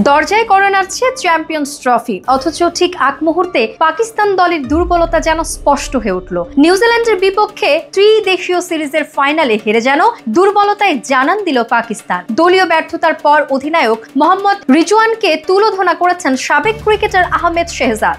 দরজায় কড়া নাড়ছে champions trophy, অথচ ঠিক আগ মুহূর্তে পাকিস্তান দলের দুর্বলতা যেন স্পষ্ট হয়ে উঠল। নিউজিল্যান্ডের বিপক্ষে ত্রিদেশীয় সিরিজের ফাইনালে হেরে যেন দুর্বলতায় জানান দিল পাকিস্তান। দলীয় ব্যর্থতার পর অধিনায়ক মোহাম্মদ রিজওয়ানকে তুলোধনা করেছেন সাবেক ক্রিকেটার আহমেদ শেহজাদ।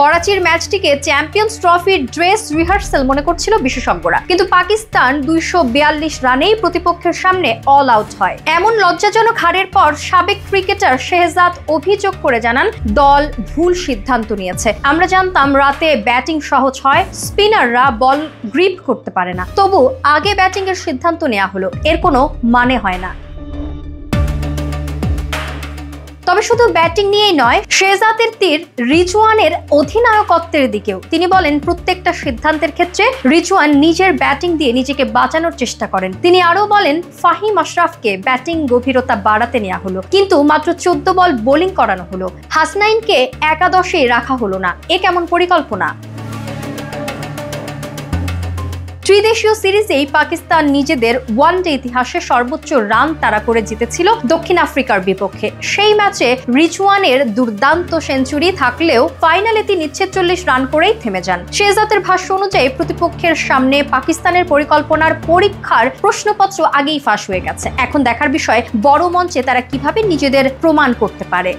করাচির ম্যাচটিকে চ্যাম্পিয়ন্স ট্রফির ড্রেস রিহার্সাল মনে করছিল বিশেষজ্ঞরা, কিন্তু পাকিস্তান 242 রানেই প্রতিপক্ষের সামনে অল আউট হয়। এমন লজ্জাজনক হারের পর সাবেক ক্রিকেটার শেহজাদ অভিযোগ করে জানান দল ভুল সিদ্ধান্ত নিয়েছে। আমরা জানতাম রাতে ব্যাটিং সহজ হয়, স্পিনাররা বল গ্রিপ করতে পারে না, তবু আগে ব্যাটিং এর সিদ্ধান্ত নেওয়া হলো, এর কোনো মানে হয় না। তবে শুধু ব্যাটিং নিয়েই নয়, শেহজাদের তীর রিজওয়ানের অধিনায়কত্বের দিকেও। তিনি বলেন, প্রত্যেকটা সিদ্ধান্তের ক্ষেত্রে রিজওয়ান নিজের ব্যাটিং দিয়ে নিজেকে বাঁচানোর চেষ্টা করেন। তিনি আরো বলেন, ফাহিম আশরাফকে ব্যাটিং গভীরতা বাড়াতে নেওয়া হলো, কিন্তু মাত্র 14 বল বোলিং করানো হলো। হাসনাইনকে একাদশে রাখা হলো না, এ কেমন পরিকল্পনা? ত্রিদেশীয় সিরিজেই পাকিস্তান নিজেদের ওয়ানডে ইতিহাসে সর্বোচ্চ রান তাড়া করে জিতেছিল দক্ষিণ আফ্রিকার বিপক্ষে। সেই ম্যাচে রিজওয়ানের দুর্দান্ত সেঞ্চুরি থাকলেও ফাইনালে তিনি 46 রান করেই থেমে যান। শেহজাদের ভাষ্য অনুযায়ী প্রতিপক্ষের সামনে পাকিস্তানের পরিকল্পনার পরীক্ষার প্রশ্নপত্র আগেই ফাঁস হয়ে গেছে। এখন দেখার বিষয় বড় মঞ্চে তারা কিভাবে নিজেদের প্রমাণ করতে পারে।